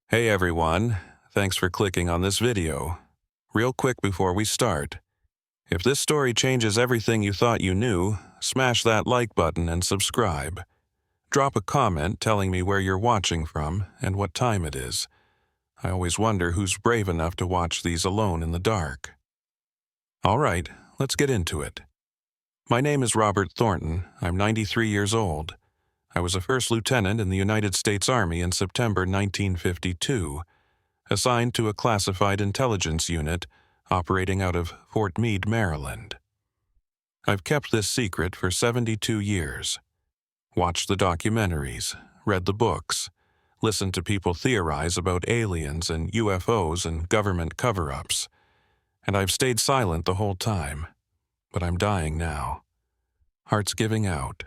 Hey everyone, thanks for clicking on this video. Real quick before we start, if this story changes everything you thought you knew, smash that like button and subscribe. Drop a comment telling me where you're watching from and what time it is. I always wonder who's brave enough to watch these alone in the dark. Alright, let's get into it. My name is Robert Thornton. I'm 93 years old. I was a First Lieutenant in the United States Army in September 1952, assigned to a classified intelligence unit operating out of Fort Meade, Maryland. I've kept this secret for 72 years. Watched the documentaries, read the books, listened to people theorize about aliens and UFOs and government cover-ups, and I've stayed silent the whole time. But I'm dying now. Heart's giving out.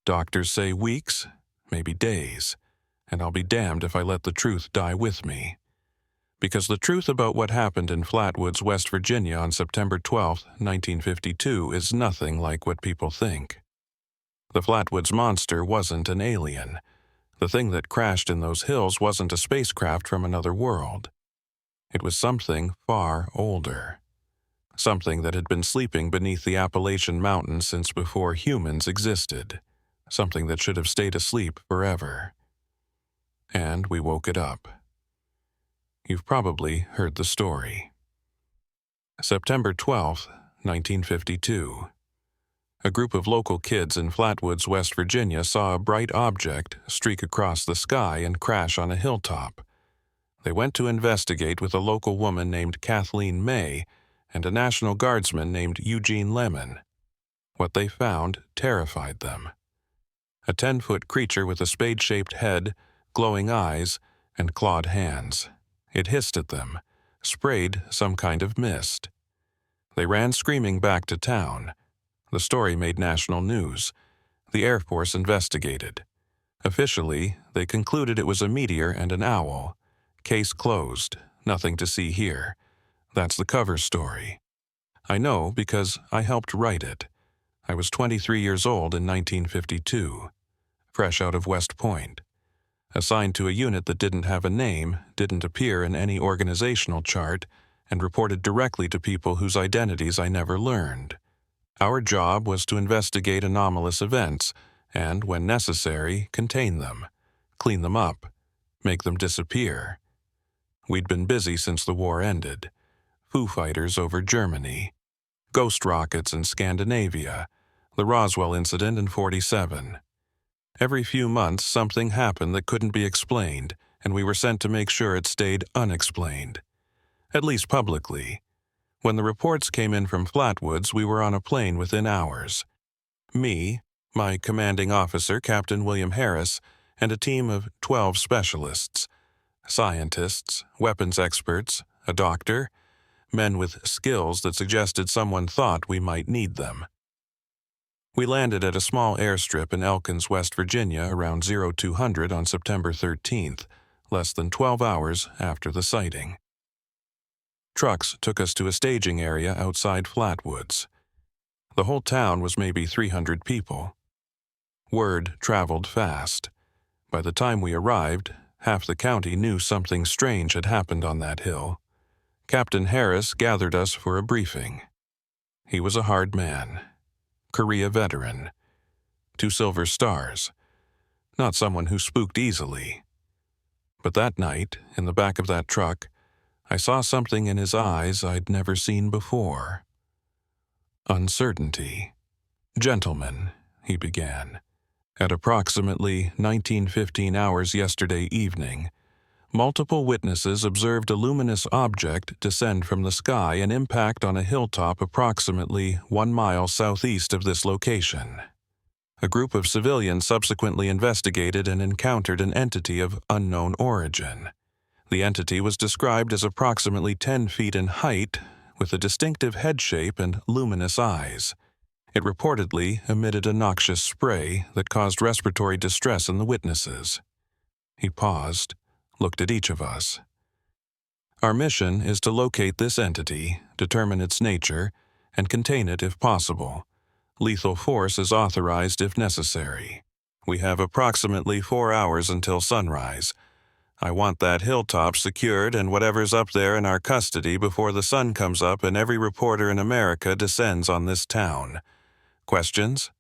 Doctors say weeks, maybe days, and I'll be damned if I let the truth die with me. Because the truth about what happened in Flatwoods, West Virginia on September 12, 1952 is nothing like what people think. The Flatwoods Monster wasn't an alien. The thing that crashed in those hills wasn't a spacecraft from another world. It was something far older. Something that had been sleeping beneath the Appalachian Mountains since before humans existed. Something that should have stayed asleep forever. And we woke it up. You've probably heard the story. September 12, 1952. A group of local kids in Flatwoods, West Virginia saw a bright object streak across the sky and crash on a hilltop. They went to investigate with a local woman named Kathleen May and a National Guardsman named Eugene Lemon. What they found terrified them. A 10-foot creature with a spade-shaped head, glowing eyes, and clawed hands. It hissed at them, sprayed some kind of mist. They ran screaming back to town. The story made national news. The Air Force investigated. Officially, they concluded it was a meteor and an owl. Case closed. Nothing to see here. That's the cover story. I know because I helped write it. I was 23 years old in 1952. Fresh out of West Point. Assigned to a unit that didn't have a name, didn't appear in any organizational chart, and reported directly to people whose identities I never learned. Our job was to investigate anomalous events and, when necessary, contain them, clean them up, make them disappear. We'd been busy since the war ended. Foo Fighters over Germany, ghost rockets in Scandinavia, the Roswell incident in '47. Every few months, something happened that couldn't be explained, and we were sent to make sure it stayed unexplained. At least publicly. When the reports came in from Flatwoods, we were on a plane within hours. Me, my commanding officer, Captain William Harris, and a team of 12 specialists. Scientists, weapons experts, a doctor, men with skills that suggested someone thought we might need them. We landed at a small airstrip in Elkins, West Virginia around 0200 on September 13th, less than 12 hours after the sighting. Trucks took us to a staging area outside Flatwoods. The whole town was maybe 300 people. Word traveled fast. By the time we arrived, half the county knew something strange had happened on that hill. Captain Harris gathered us for a briefing. He was a hard man. Korea veteran. 2 silver stars. Not someone who spooked easily. But that night, in the back of that truck, I saw something in his eyes I'd never seen before. Uncertainty. "Gentlemen," he began, "at approximately 19:15 hours yesterday evening, multiple witnesses observed a luminous object descend from the sky and impact on a hilltop approximately 1 mile southeast of this location. A group of civilians subsequently investigated and encountered an entity of unknown origin. The entity was described as approximately 10 feet in height, with a distinctive head shape and luminous eyes. It reportedly emitted a noxious spray that caused respiratory distress in the witnesses." He paused, looked at each of us. "Our mission is to locate this entity, determine its nature, and contain it if possible. Lethal force is authorized if necessary. We have approximately 4 hours until sunrise. I want that hilltop secured and whatever's up there in our custody before the sun comes up and every reporter in America descends on this town. Questions?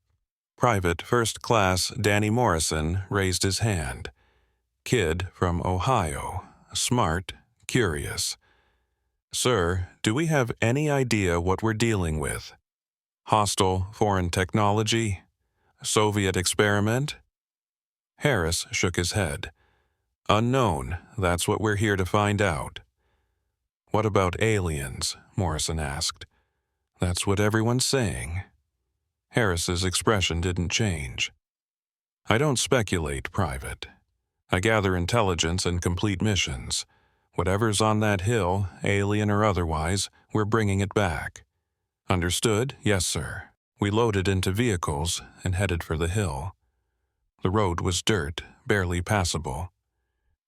Private First Class Danny Morrison raised his hand. Kid from Ohio. Smart, curious. Sir, do we have any idea what we're dealing with? Hostile foreign technology? Soviet experiment? Harris shook his head. Unknown, that's what we're here to find out. What about aliens? Morrison asked. That's what everyone's saying. Harris's expression didn't change. I don't speculate, Private. I gather intelligence and complete missions. Whatever's on that hill, alien or otherwise, we're bringing it back. Understood? Yes, sir. We loaded into vehicles and headed for the hill. The road was dirt, barely passable.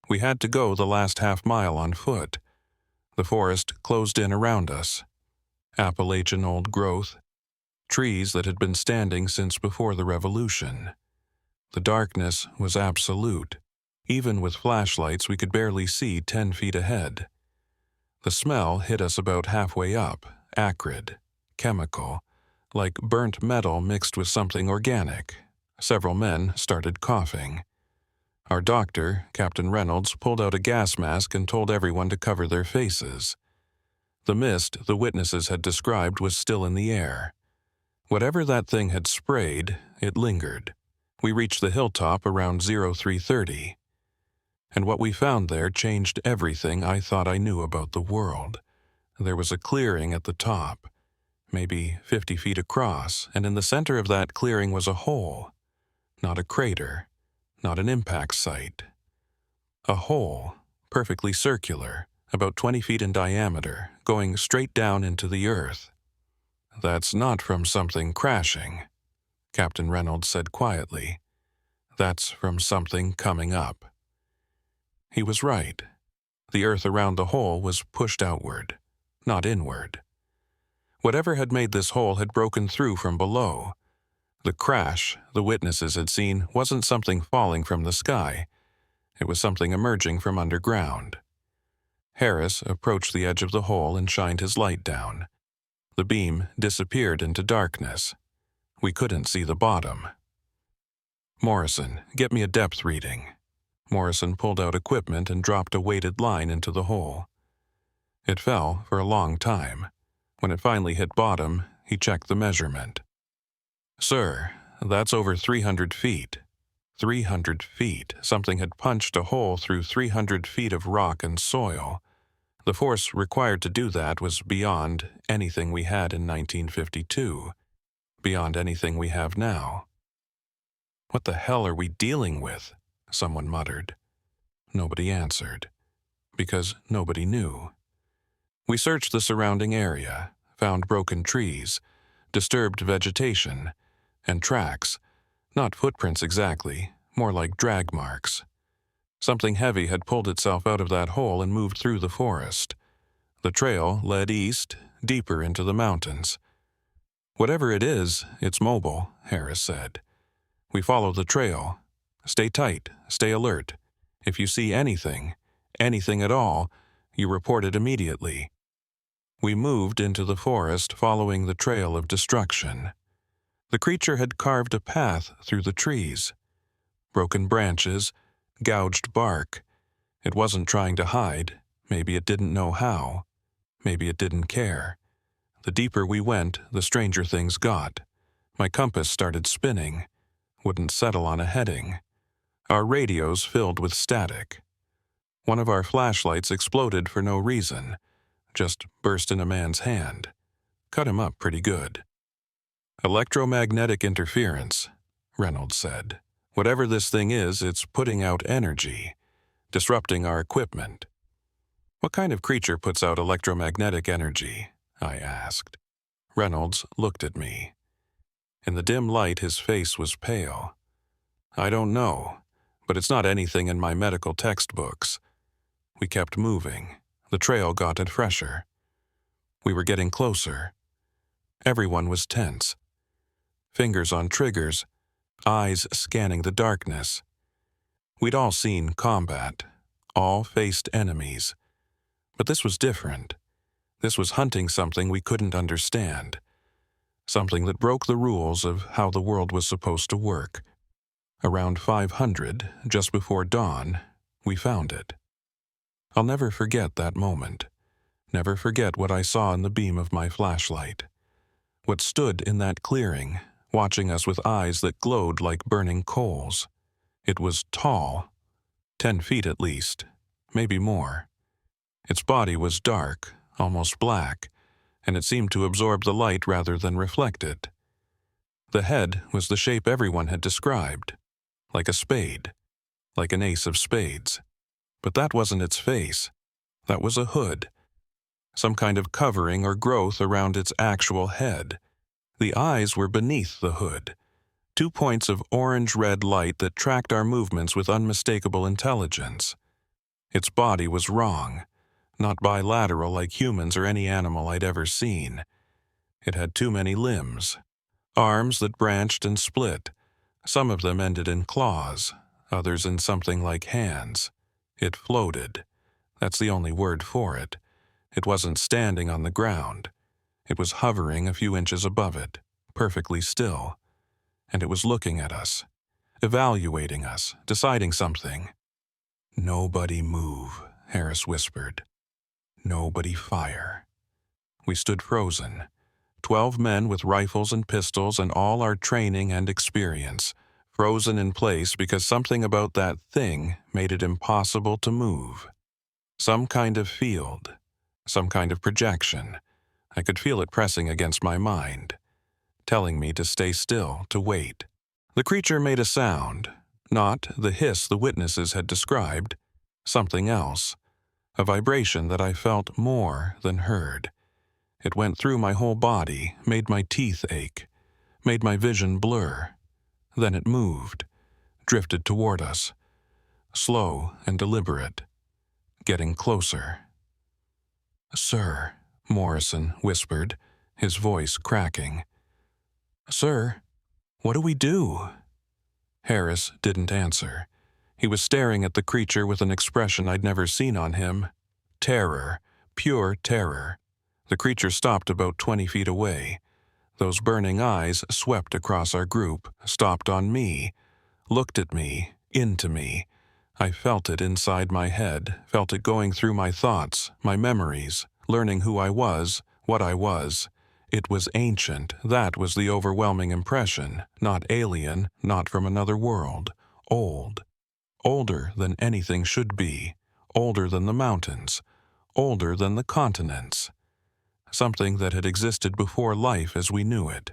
We had to go the last half-mile on foot. The forest closed in around us. Appalachian old growth. Trees that had been standing since before the Revolution. The darkness was absolute. Even with flashlights, we could barely see 10 feet ahead. The smell hit us about halfway up, acrid, chemical, like burnt metal mixed with something organic. Several men started coughing. Our doctor, Captain Reynolds, pulled out a gas mask and told everyone to cover their faces. The mist the witnesses had described was still in the air. Whatever that thing had sprayed, it lingered. We reached the hilltop around 0330. And what we found there changed everything I thought I knew about the world. There was a clearing at the top, maybe 50 feet across, and in the center of that clearing was a hole. Not a crater, not an impact site. A hole, perfectly circular, about 20 feet in diameter, going straight down into the earth. That's not from something crashing, Captain Reynolds said quietly. That's from something coming up. He was right. The earth around the hole was pushed outward, not inward. Whatever had made this hole had broken through from below. The crash the witnesses had seen wasn't something falling from the sky. It was something emerging from underground. Harris approached the edge of the hole and shined his light down. The beam disappeared into darkness. We couldn't see the bottom. Morrison, get me a depth reading. Morrison pulled out equipment and dropped a weighted line into the hole. It fell for a long time. When it finally hit bottom, he checked the measurement. Sir, that's over 300 feet. 300 feet. Something had punched a hole through 300 feet of rock and soil. The force required to do that was beyond anything we had in 1952. Beyond anything we have now. What the hell are we dealing with? Someone muttered. Nobody answered. Because nobody knew. We searched the surrounding area, found broken trees, disturbed vegetation, and tracks. Not footprints exactly, more like drag marks. Something heavy had pulled itself out of that hole and moved through the forest. The trail led east, deeper into the mountains. Whatever it is, it's mobile, Harris said. We follow the trail. Stay tight, stay alert. If you see anything at all, you report it immediately. We moved into the forest following the trail of destruction. The creature had carved a path through the trees. Broken branches, gouged bark. It wasn't trying to hide. Maybe it didn't know how. Maybe it didn't care. The deeper we went, the stranger things got. My compass started spinning. Wouldn't settle on a heading. Our radios filled with static. One of our flashlights exploded for no reason. Just burst in a man's hand. Cut him up pretty good. Electromagnetic interference, Reynolds said. Whatever this thing is, it's putting out energy, disrupting our equipment. What kind of creature puts out electromagnetic energy? I asked. Reynolds looked at me. In the dim light, his face was pale. I don't know, but it's not anything in my medical textbooks. We kept moving. The trail got it fresher. We were getting closer. Everyone was tense. Fingers on triggers, eyes scanning the darkness. We'd all seen combat. All faced enemies. But this was different. This was hunting something we couldn't understand. Something that broke the rules of how the world was supposed to work. Around 500, just before dawn, we found it. I'll never forget that moment. Never forget what I saw in the beam of my flashlight. What stood in that clearing, watching us with eyes that glowed like burning coals. It was tall, 10 feet at least, maybe more. Its body was dark, almost black, and it seemed to absorb the light rather than reflect it. The head was the shape everyone had described, like a spade, like an ace of spades. But that wasn't its face. That was a hood, some kind of covering or growth around its actual head. The eyes were beneath the hood, 2 points of orange-red light that tracked our movements with unmistakable intelligence. Its body was wrong, not bilateral like humans or any animal I'd ever seen. It had too many limbs, arms that branched and split. Some of them ended in claws, others in something like hands. It floated. That's the only word for it. It wasn't standing on the ground. It was hovering a few inches above it, perfectly still. And it was looking at us, evaluating us, deciding something. "Nobody move," Harris whispered. "Nobody fire." We stood frozen, 12 men with rifles and pistols and all our training and experience, frozen in place because something about that thing made it impossible to move. Some kind of field, some kind of projection. I could feel it pressing against my mind, telling me to stay still, to wait. The creature made a sound, not the hiss the witnesses had described, something else, a vibration that I felt more than heard. It went through my whole body, made my teeth ache, made my vision blur. Then it moved, drifted toward us, slow and deliberate, getting closer. "Sir," Morrison whispered, his voice cracking. "Sir, what do we do?" Harris didn't answer. He was staring at the creature with an expression I'd never seen on him. Terror, pure terror. The creature stopped about 20 feet away. Those burning eyes swept across our group, stopped on me, looked at me, into me. I felt it inside my head, felt it going through my thoughts, my memories, learning who I was, what I was. It was ancient, that was the overwhelming impression, not alien, not from another world. Old. Older than anything should be, older than the mountains, older than the continents. Something that had existed before life as we knew it,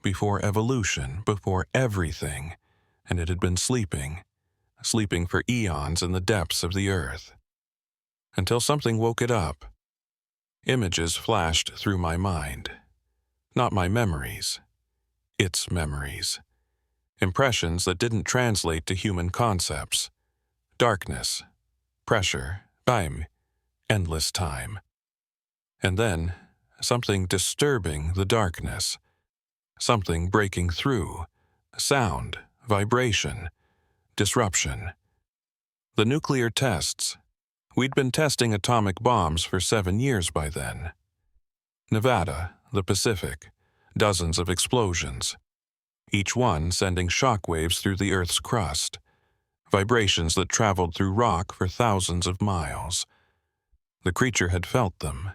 before evolution, before everything, and it had been sleeping for eons in the depths of the earth. Until something woke it up. Images flashed through my mind. Not my memories. Its memories. Impressions that didn't translate to human concepts. Darkness, pressure, time, endless time. And then, something disturbing the darkness. Something breaking through. Sound, vibration, disruption. The nuclear tests. We'd been testing atomic bombs for 7 years by then. Nevada, the Pacific, dozens of explosions. Each one sending shockwaves through the Earth's crust. Vibrations that traveled through rock for thousands of miles. The creature had felt them.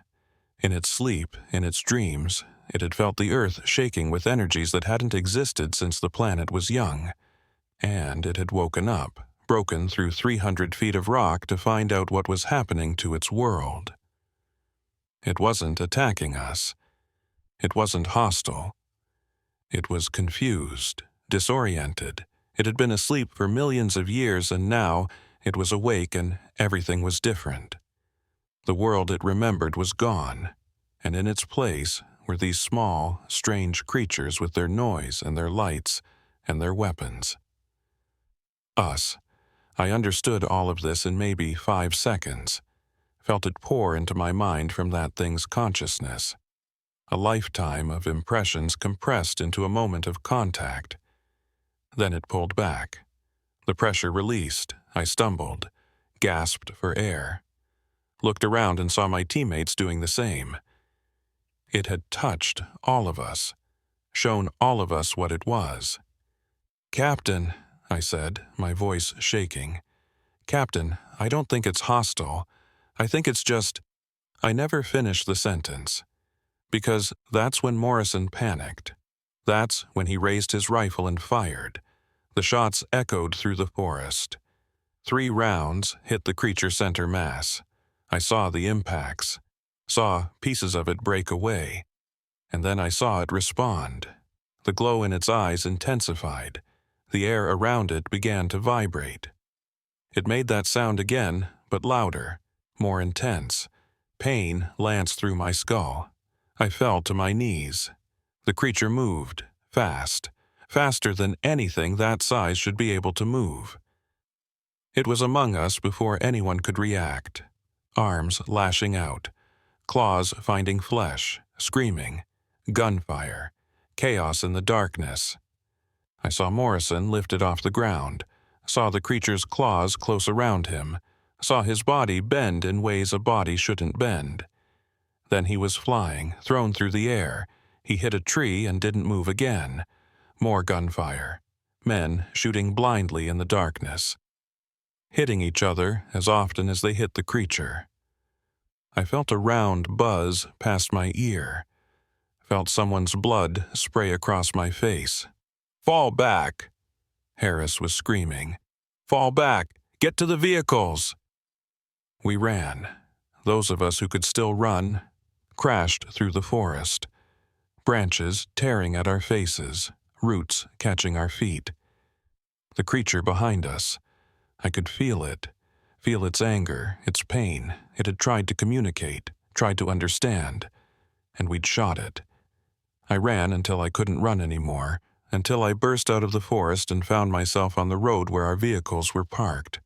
In its sleep, in its dreams, it had felt the Earth shaking with energies that hadn't existed since the planet was young. And it had woken up, broken through 300 feet of rock to find out what was happening to its world. It wasn't attacking us. It wasn't hostile. It was confused, disoriented. It had been asleep for millions of years, and now it was awake and everything was different. The world it remembered was gone, and in its place were these small, strange creatures with their noise and their lights and their weapons. Us. I understood all of this in maybe 5 seconds. Felt it pour into my mind from that thing's consciousness. A lifetime of impressions compressed into a moment of contact. Then it pulled back. The pressure released. I stumbled. gasped for air, looked around and saw my teammates doing the same. It had touched all of us, shown all of us what it was. "Captain," I said, my voice shaking. "Captain, I don't think it's hostile. I think it's just—" I never finished the sentence, because that's when Morrison panicked. That's when he raised his rifle and fired. The shots echoed through the forest. 3 rounds hit the creature center mass. I saw the impacts, saw pieces of it break away, and then I saw it respond. The glow in its eyes intensified. The air around it began to vibrate. It made that sound again, but louder, more intense. Pain lanced through my skull. I fell to my knees. The creature moved, fast, faster than anything that size should be able to move. It was among us before anyone could react. Arms lashing out, claws finding flesh, screaming, gunfire, chaos in the darkness. I saw Morrison lifted off the ground, saw the creature's claws close around him, saw his body bend in ways a body shouldn't bend. Then he was flying, thrown through the air. He hit a tree and didn't move again. More gunfire. Men shooting blindly in the darkness, hitting each other as often as they hit the creature. I felt a round buzz past my ear. Felt someone's blood spray across my face. "Fall back!" Harris was screaming. "Fall back! Get to the vehicles!" We ran. Those of us who could still run crashed through the forest. Branches tearing at our faces, roots catching our feet. The creature behind us. I could feel it. Feel its anger, its pain. It had tried to communicate, tried to understand, and we'd shot it. I ran until I couldn't run anymore, until I burst out of the forest and found myself on the road where our vehicles were parked.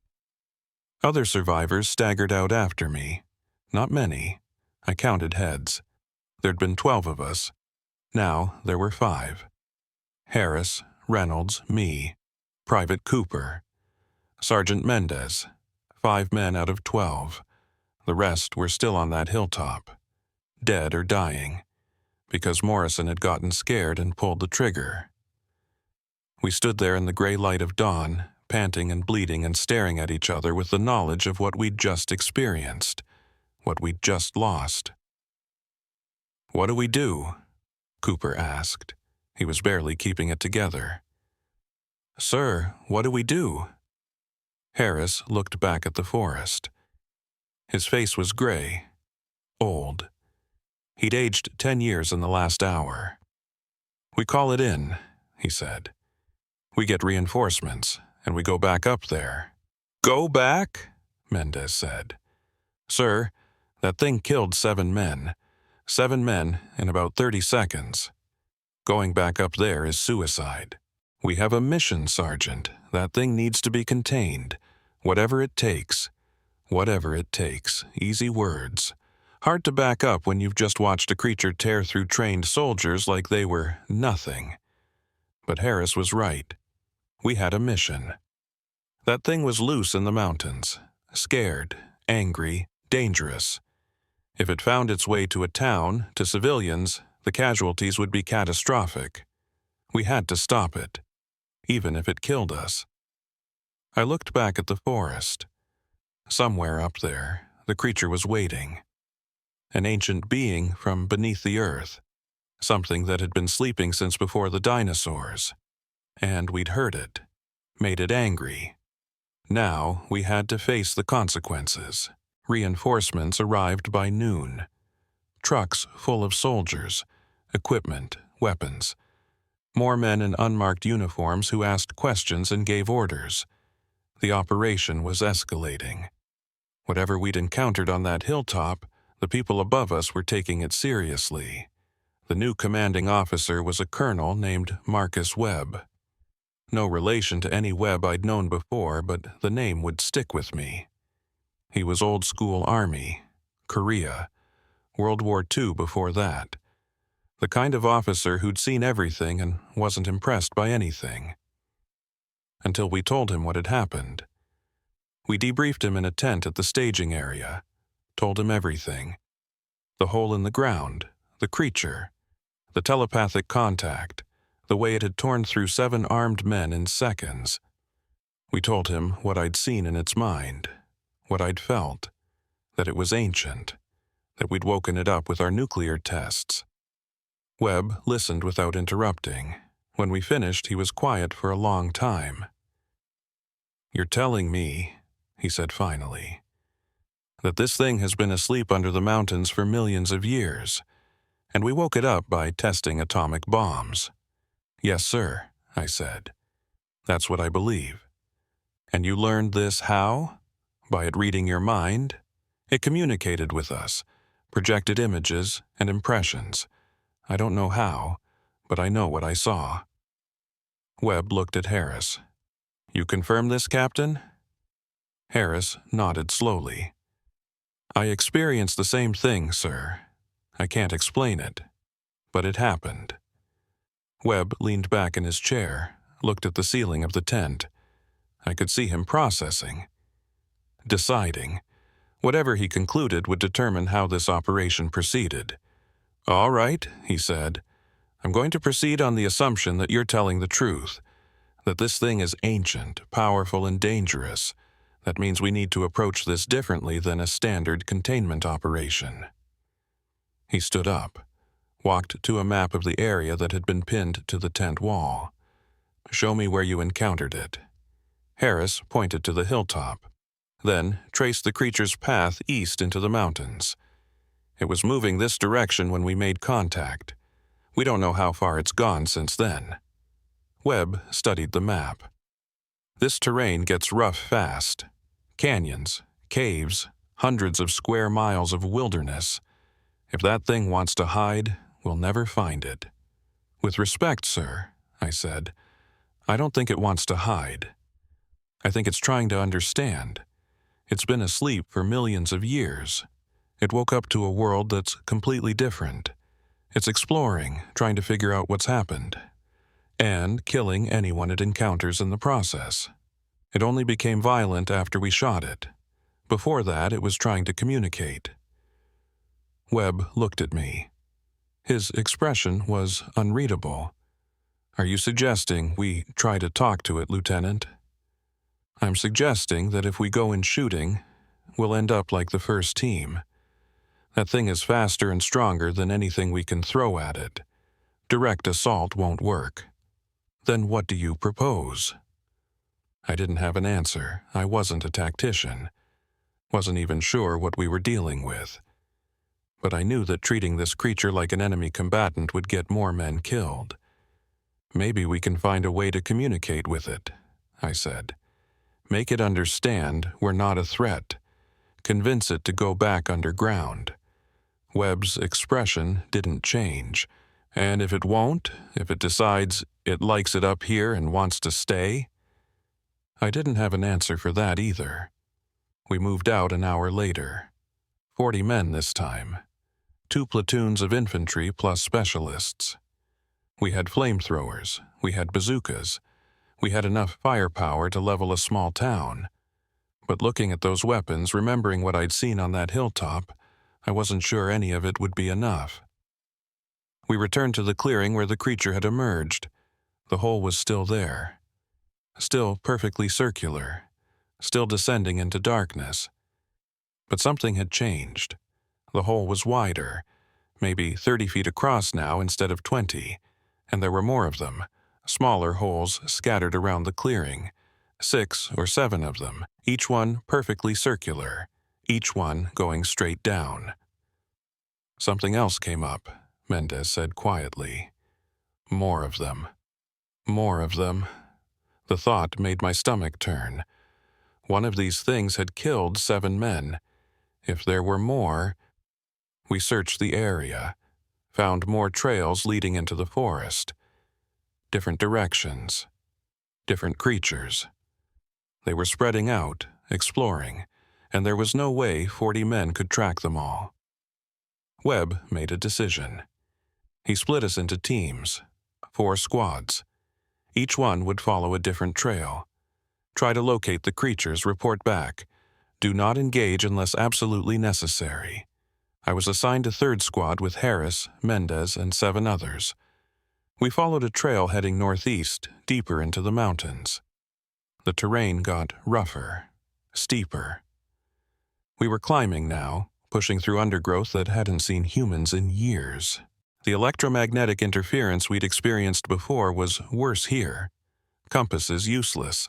Other survivors staggered out after me. Not many. I counted heads. There'd been 12 of us. Now there were 5. Harris, Reynolds, me, Private Cooper, Sergeant Mendez, 5 men out of 12. The rest were still on that hilltop, dead or dying, because Morrison had gotten scared and pulled the trigger. We stood there in the gray light of dawn, panting and bleeding and staring at each other with the knowledge of what we'd just experienced, what we'd just lost. "What do we do?" Cooper asked. He was barely keeping it together. "Sir, what do we do?" Harris looked back at the forest. His face was gray, old. He'd aged 10 years in the last hour. "We call it in," he said. "We get reinforcements, and we go back up there." "Go back?" Mendez said. "Sir, that thing killed 7 men. 7 men in about 30 seconds. Going back up there is suicide. We have a mission, Sergeant. That thing needs to be contained. Whatever it takes. Whatever it takes. Easy words. Hard to back up when you've just watched a creature tear through trained soldiers like they were nothing. But Harris was right. We had a mission. That thing was loose in the mountains. Scared, angry, dangerous. If it found its way to a town, to civilians, the casualties would be catastrophic. We had to stop it, even if it killed us. I looked back at the forest. Somewhere up there, the creature was waiting. An ancient being from beneath the earth, something that had been sleeping since before the dinosaurs. And we'd heard it, made it angry. Now we had to face the consequences. Reinforcements arrived by noon. Trucks full of soldiers, equipment, weapons. More men in unmarked uniforms who asked questions and gave orders. The operation was escalating. Whatever we'd encountered on that hilltop, the people above us were taking it seriously. The new commanding officer was a colonel named Marcus Webb. No relation to any Webb I'd known before, but the name would stick with me. He was old-school Army, Korea, World War II before that. The kind of officer who'd seen everything and wasn't impressed by anything. Until we told him what had happened. We debriefed him in a tent at the staging area, told him everything. The hole in the ground, the creature, the telepathic contact, the way it had torn through 7 armed men in seconds. We told him what I'd seen in its mind, what I'd felt, that it was ancient, that we'd woken it up with our nuclear tests. Webb listened without interrupting. When we finished, he was quiet for a long time. "You're telling me," he said finally, "that this thing has been asleep under the mountains for millions of years, and we woke it up by testing atomic bombs." "Yes, sir," I said. "That's what I believe." "And you learned this how? By it reading your mind?" "It communicated with us, projected images and impressions. I don't know how, but I know what I saw." Webb looked at Harris. "You confirm this, Captain?" Harris nodded slowly. "I experienced the same thing, sir. I can't explain it, but it happened." Webb leaned back in his chair, looked at the ceiling of the tent. I could see him processing, deciding. Whatever he concluded would determine how this operation proceeded. "All right," he said. "I'm going to proceed on the assumption that you're telling the truth, that this thing is ancient, powerful, and dangerous. That means we need to approach this differently than a standard containment operation." He stood up, walked to a map of the area that had been pinned to the tent wall. "Show me where you encountered it." Harris pointed to the hilltop, then traced the creature's path east into the mountains. "It was moving this direction when we made contact. We don't know how far it's gone since then." Webb studied the map. "This terrain gets rough fast. Canyons, caves, hundreds of square miles of wilderness. If that thing wants to hide, we'll never find it." "With respect, sir," I said, "I don't think it wants to hide. I think it's trying to understand. It's been asleep for millions of years. It woke up to a world that's completely different. It's exploring, trying to figure out what's happened, and killing anyone it encounters in the process. It only became violent after we shot it. Before that, it was trying to communicate." Webb looked at me. His expression was unreadable. "Are you suggesting we try to talk to it, Lieutenant?" "I'm suggesting that if we go in shooting, we'll end up like the first team. That thing is faster and stronger than anything we can throw at it. Direct assault won't work." "Then what do you propose?" I didn't have an answer. I wasn't a tactician. Wasn't even sure what we were dealing with. But I knew that treating this creature like an enemy combatant would get more men killed. "Maybe we can find a way to communicate with it," I said. "Make it understand we're not a threat. Convince it to go back underground." Webb's expression didn't change. "And if it won't, if it decides it likes it up here and wants to stay?" I didn't have an answer for that either. We moved out an hour later. 40 men this time. 2 platoons of infantry plus specialists. We had flamethrowers. We had bazookas. We had enough firepower to level a small town. But looking at those weapons, remembering what I'd seen on that hilltop, I wasn't sure any of it would be enough. We returned to the clearing where the creature had emerged. The hole was still there. Still perfectly circular. Still descending into darkness. But something had changed. The hole was wider, maybe 30 feet across now instead of 20, and there were more of them, smaller holes scattered around the clearing, 6 or 7 of them, each one perfectly circular, each one going straight down. "Something else came up," Mendez said quietly. "More of them. More of them." The thought made my stomach turn. One of these things had killed 7 men. If there were more... We searched the area, found more trails leading into the forest. Different directions. Different creatures. They were spreading out, exploring, and there was no way 40 men could track them all. Webb made a decision. He split us into teams, 4 squads. Each one would follow a different trail. Try to locate the creatures, report back. Do not engage unless absolutely necessary. I was assigned to 3rd Squad with Harris, Mendez, and 7 others. We followed a trail heading northeast, deeper into the mountains. The terrain got rougher, steeper. We were climbing now, pushing through undergrowth that hadn't seen humans in years. The electromagnetic interference we'd experienced before was worse here. Compasses useless.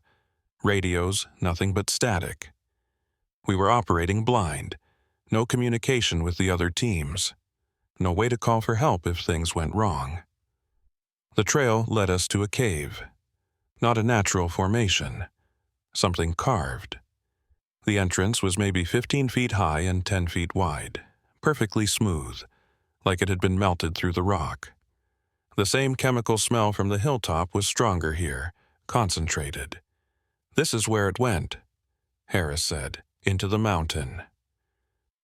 Radios, nothing but static. We were operating blind. No communication with the other teams. No way to call for help if things went wrong. The trail led us to a cave. Not a natural formation. Something carved. The entrance was maybe 15 feet high and 10 feet wide. Perfectly smooth, like it had been melted through the rock. The same chemical smell from the hilltop was stronger here, concentrated. This is where it went, Harris said, into the mountain.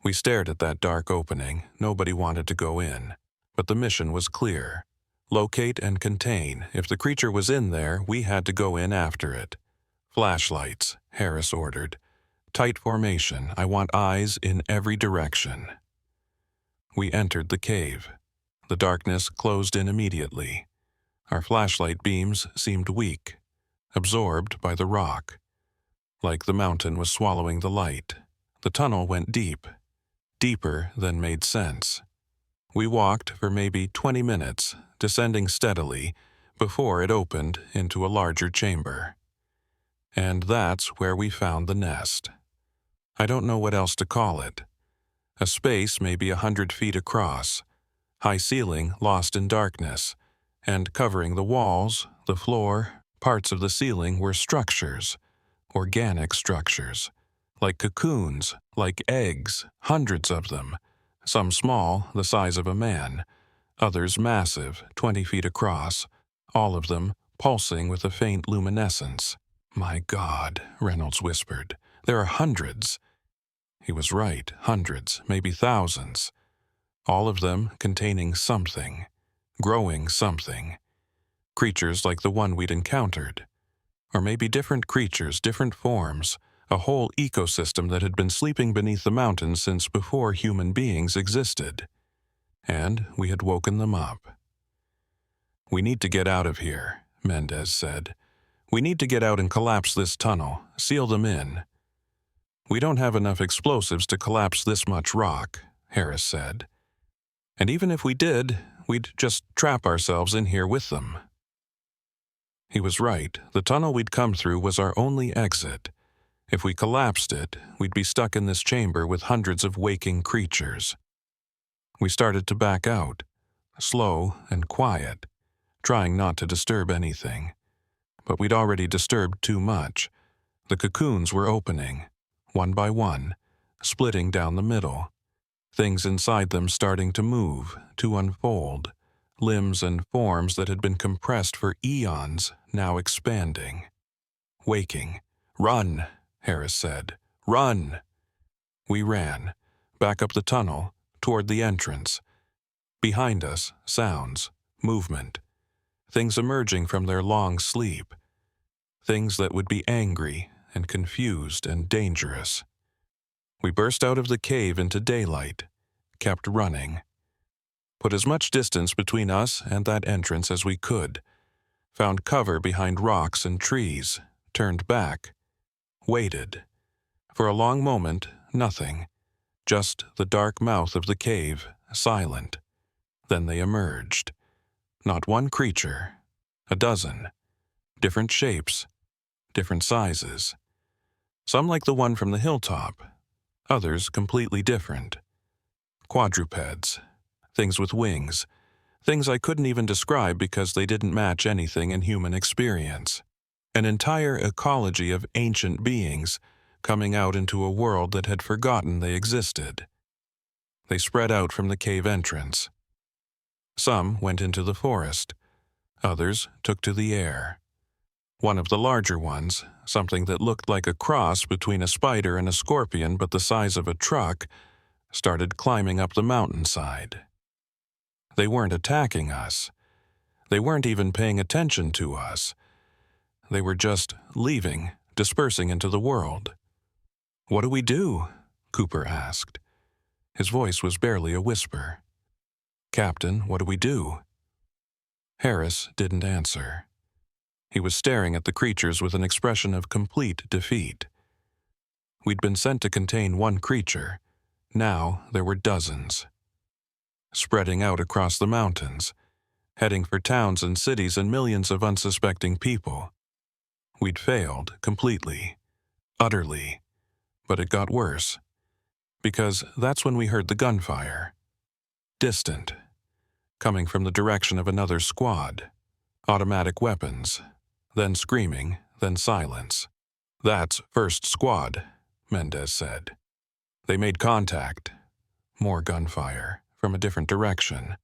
We stared at that dark opening. Nobody wanted to go in, but the mission was clear. Locate and contain. If the creature was in there, we had to go in after it. Flashlights, Harris ordered. Tight formation. I want eyes in every direction. We entered the cave. The darkness closed in immediately. Our flashlight beams seemed weak, absorbed by the rock. Like the mountain was swallowing the light. The tunnel went deep, deeper than made sense. We walked for maybe 20 minutes, descending steadily, before it opened into a larger chamber. And that's where we found the nest. I don't know what else to call it. A space maybe 100 feet across, high ceiling lost in darkness, and covering the walls, the floor, parts of the ceiling were structures, organic structures, like cocoons, like eggs, hundreds of them, some small, the size of a man, others massive, 20 feet across, all of them pulsing with a faint luminescence. "My God," Reynolds whispered, "there are hundreds." He was right, hundreds, maybe thousands. All of them containing something, growing something. Creatures like the one we'd encountered. Or maybe different creatures, different forms, a whole ecosystem that had been sleeping beneath the mountains since before human beings existed. And we had woken them up. "We need to get out of here," Mendez said. "We need to get out and collapse this tunnel, seal them in." "We don't have enough explosives to collapse this much rock," Harris said. "And even if we did, we'd just trap ourselves in here with them." He was right. The tunnel we'd come through was our only exit. If we collapsed it, we'd be stuck in this chamber with hundreds of waking creatures. We started to back out, slow and quiet, trying not to disturb anything. But we'd already disturbed too much. The cocoons were opening, one by one, splitting down the middle. Things inside them starting to move, to unfold. Limbs and forms that had been compressed for eons, now expanding. Waking. "Run," Harris said. "Run!" We ran, back up the tunnel, toward the entrance. Behind us, sounds, movement. Things emerging from their long sleep. Things that would be angry and confused and dangerous. We burst out of the cave into daylight, kept running. Put as much distance between us and that entrance as we could. Found cover behind rocks and trees, turned back. Waited. For a long moment, nothing. Just the dark mouth of the cave, silent. Then they emerged. Not one creature. A dozen. Different shapes. Different sizes. Some like the one from the hilltop. Others completely different. Quadrupeds. Things with wings. Things I couldn't even describe because they didn't match anything in human experience. An entire ecology of ancient beings coming out into a world that had forgotten they existed. They spread out from the cave entrance. Some went into the forest. Others took to the air. One of the larger ones, something that looked like a cross between a spider and a scorpion but the size of a truck, started climbing up the mountainside. They weren't attacking us. They weren't even paying attention to us. They were just leaving, dispersing into the world. "What do we do?" Cooper asked. His voice was barely a whisper. "Captain, what do we do?" Harris didn't answer. He was staring at the creatures with an expression of complete defeat. We'd been sent to contain one creature. Now there were dozens. Spreading out across the mountains, heading for towns and cities and millions of unsuspecting people. We'd failed completely, utterly, but it got worse, because that's when we heard the gunfire. Distant, coming from the direction of another squad. Automatic weapons, then screaming, then silence. "That's First Squad," Mendez said. "They made contact." More gunfire, from a different direction.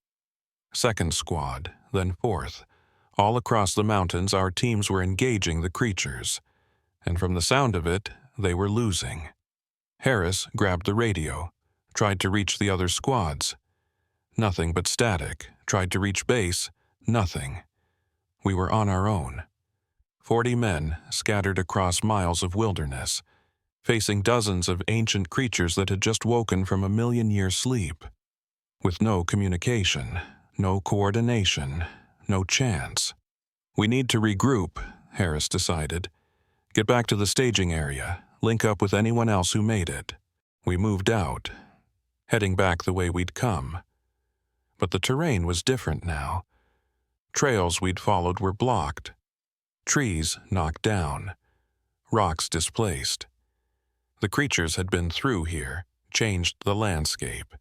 Second Squad, then Fourth. All across the mountains our teams were engaging the creatures, and from the sound of it, they were losing. Harris grabbed the radio, tried to reach the other squads. Nothing but static. Tried to reach base. Nothing. We were on our own. 40 men scattered across miles of wilderness, facing dozens of ancient creatures that had just woken from a million-year sleep. With no communication, no coordination, no chance. "We need to regroup," Harris decided. "Get back to the staging area, link up with anyone else who made it." We moved out, heading back the way we'd come. But the terrain was different now. Trails we'd followed were blocked. Trees knocked down. Rocks displaced. The creatures had been through here, changed the landscape,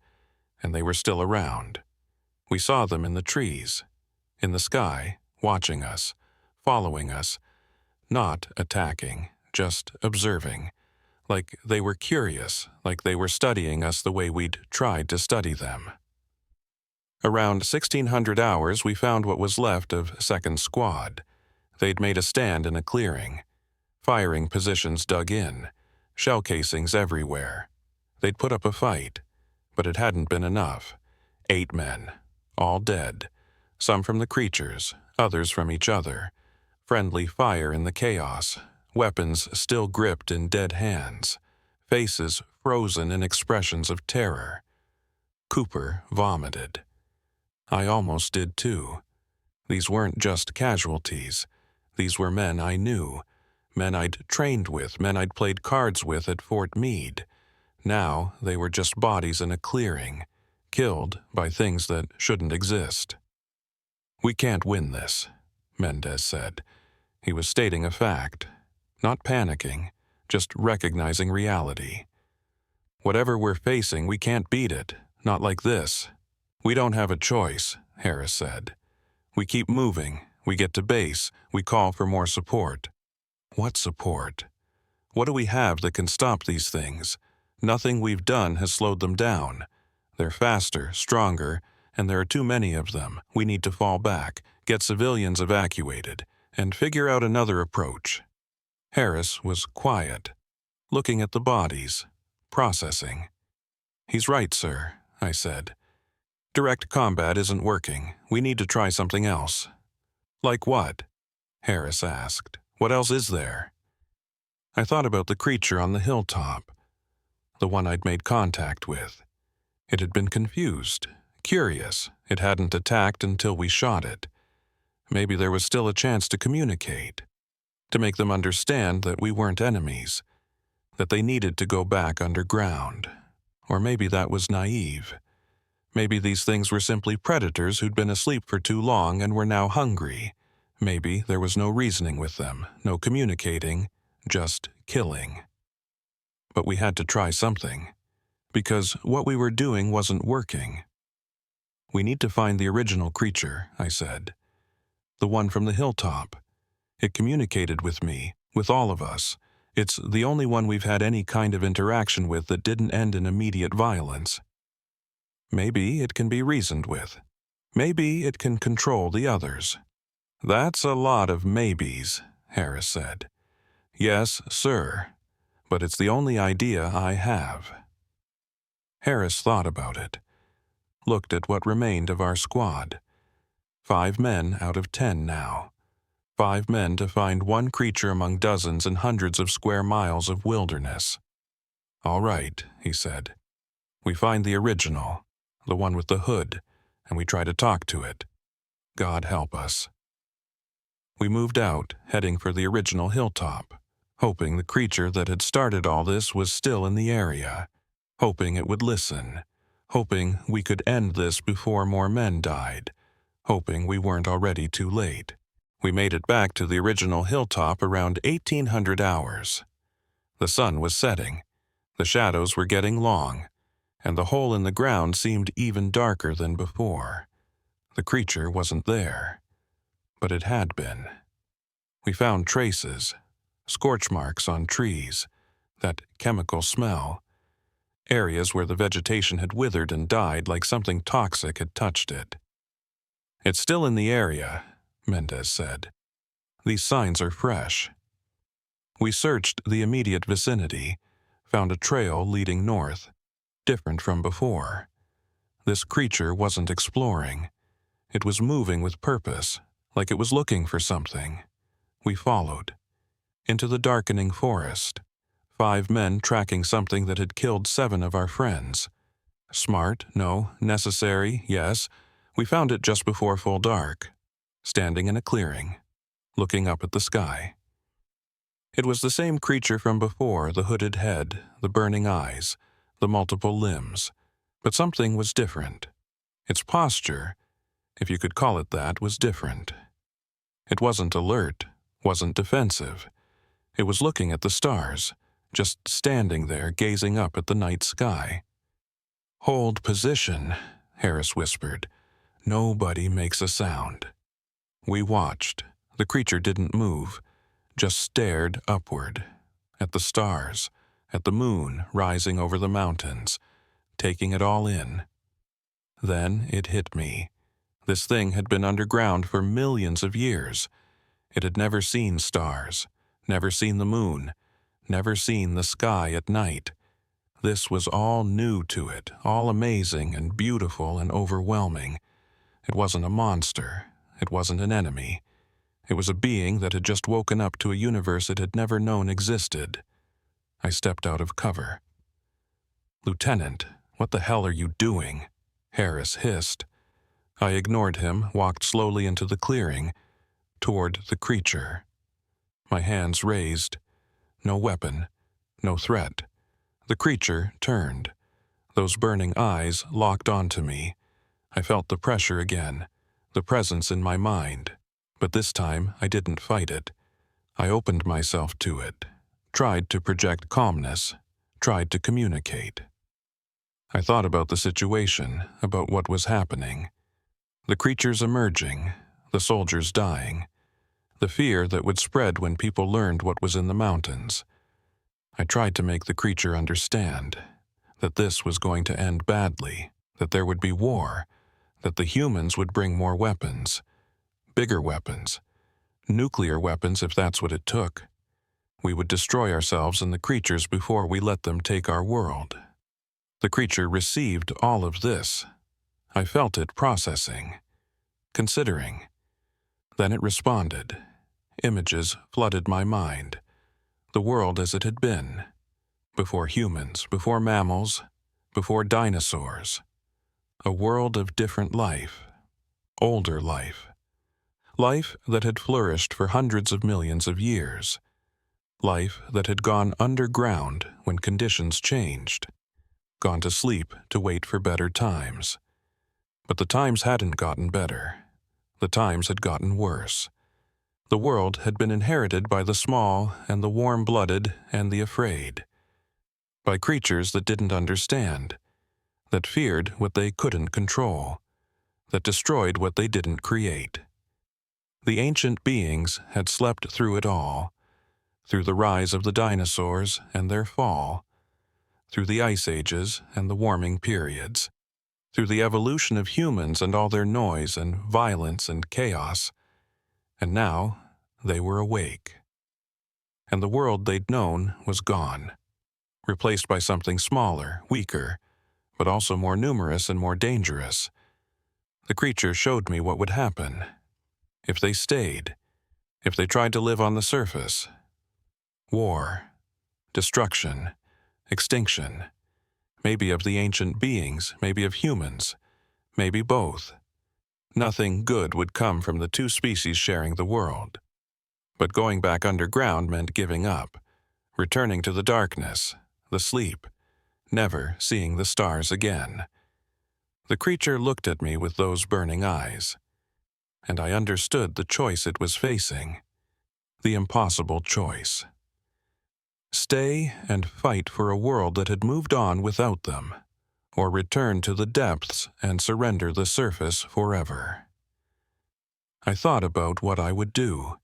and they were still around. We saw them in the trees, in the sky, watching us, following us, not attacking, just observing, like they were curious, like they were studying us the way we'd tried to study them. Around 1600 hours, we found what was left of Second Squad. They'd made a stand in a clearing. Firing positions dug in, shell casings everywhere. They'd put up a fight, but it hadn't been enough. 8 men, all dead. Some from the creatures, others from each other. Friendly fire in the chaos, weapons still gripped in dead hands, faces frozen in expressions of terror. Cooper vomited. I almost did too. These weren't just casualties. These were men I knew, men I'd trained with, men I'd played cards with at Fort Meade. Now they were just bodies in a clearing, killed by things that shouldn't exist. "We can't win this," Mendez said. He was stating a fact, not panicking, just recognizing reality. "Whatever we're facing, we can't beat it, not like this." "We don't have a choice," Harris said. "We keep moving, we get to base, we call for more support." What support? What do we have that can stop these things? Nothing we've done has slowed them down. They're faster, stronger, and there are too many of them. We need to fall back, get civilians evacuated, and figure out another approach. Harris was quiet, looking at the bodies, processing. "He's right, sir," I said. "Direct combat isn't working. We need to try something else." "Like what?" Harris asked. "What else is there?" I thought about the creature on the hilltop, the one I'd made contact with. It had been confused, curious. It hadn't attacked until we shot it. Maybe there was still a chance to communicate, to make them understand that we weren't enemies, that they needed to go back underground. Or maybe that was naive. Maybe these things were simply predators who'd been asleep for too long and were now hungry. Maybe there was no reasoning with them, no communicating, just killing. But we had to try something, because what we were doing wasn't working. "We need to find the original creature," I said. "The one from the hilltop. It communicated with me, with all of us. It's the only one we've had any kind of interaction with that didn't end in immediate violence. Maybe it can be reasoned with. Maybe it can control the others." "That's a lot of maybes," Harris said. "Yes, sir, but it's the only idea I have." Harris thought about it, looked at what remained of our squad. 5 men out of 10 now. 5 men to find one creature among dozens and hundreds of square miles of wilderness. "All right," he said. "We find the original, the one with the hood, and we try to talk to it. God help us." We moved out, heading for the original hilltop, hoping the creature that had started all this was still in the area, hoping it would listen, hoping we could end this before more men died, hoping we weren't already too late. We made it back to the original hilltop around 1800 hours. The sun was setting, the shadows were getting long, and the hole in the ground seemed even darker than before. The creature wasn't there, but it had been. We found traces, scorch marks on trees, that chemical smell, areas where the vegetation had withered and died like something toxic had touched it. "It's still in the area," Mendez said. "These signs are fresh." We searched the immediate vicinity, found a trail leading north, different from before. This creature wasn't exploring. It was moving with purpose, like it was looking for something. We followed. Into the darkening forest. 5 men tracking something that had killed 7 of our friends. Smart, no. Necessary, yes. We found it just before full dark, standing in a clearing, looking up at the sky. It was the same creature from before, the hooded head, the burning eyes, the multiple limbs, but something was different. Its posture, if you could call it that, was different. It wasn't alert, wasn't defensive. It was looking at the stars, just standing there gazing up at the night sky. "Hold position," Harris whispered. "Nobody makes a sound." We watched. The creature didn't move, just stared upward, at the stars, at the moon rising over the mountains, taking it all in. Then it hit me. This thing had been underground for millions of years. It had never seen stars, never seen the moon, never seen the sky at night. This was all new to it, all amazing and beautiful and overwhelming. It wasn't a monster. It wasn't an enemy. It was a being that had just woken up to a universe it had never known existed. I stepped out of cover. "Lieutenant, what the hell are you doing?" Harris hissed. I ignored him, walked slowly into the clearing, toward the creature. My hands raised. No weapon, no threat. The creature turned. Those burning eyes locked onto me. I felt the pressure again, the presence in my mind. But this time I didn't fight it. I opened myself to it, tried to project calmness, tried to communicate. I thought about the situation, about what was happening. The creatures emerging, the soldiers dying, the fear that would spread when people learned what was in the mountains. I tried to make the creature understand that this was going to end badly, that there would be war, that the humans would bring more weapons, bigger weapons, nuclear weapons if that's what it took. We would destroy ourselves and the creatures before we let them take our world. The creature received all of this. I felt it processing, considering. Then it responded. Images flooded my mind. The world as it had been. Before humans, before mammals, before dinosaurs. A world of different life. Older life. Life that had flourished for hundreds of millions of years. Life that had gone underground when conditions changed. Gone to sleep to wait for better times. But the times hadn't gotten better. The times had gotten worse. The world had been inherited by the small and the warm-blooded and the afraid. By creatures that didn't understand, that feared what they couldn't control, that destroyed what they didn't create. The ancient beings had slept through it all, through the rise of the dinosaurs and their fall, through the ice ages and the warming periods, through the evolution of humans and all their noise and violence and chaos, and now they were awake. And the world they'd known was gone, replaced by something smaller, weaker, but also more numerous and more dangerous. The creature showed me what would happen. If they stayed, If they tried to live on the surface? War, destruction, extinction. Maybe of the ancient beings, maybe of humans, maybe both. Nothing good would come from the two species sharing the world. But going back underground meant giving up, returning to the darkness, the sleep, never seeing the stars again. The creature looked at me with those burning eyes, and I understood the choice it was facing, the impossible choice. Stay and fight for a world that had moved on without them, or return to the depths and surrender the surface forever. I thought about what I would do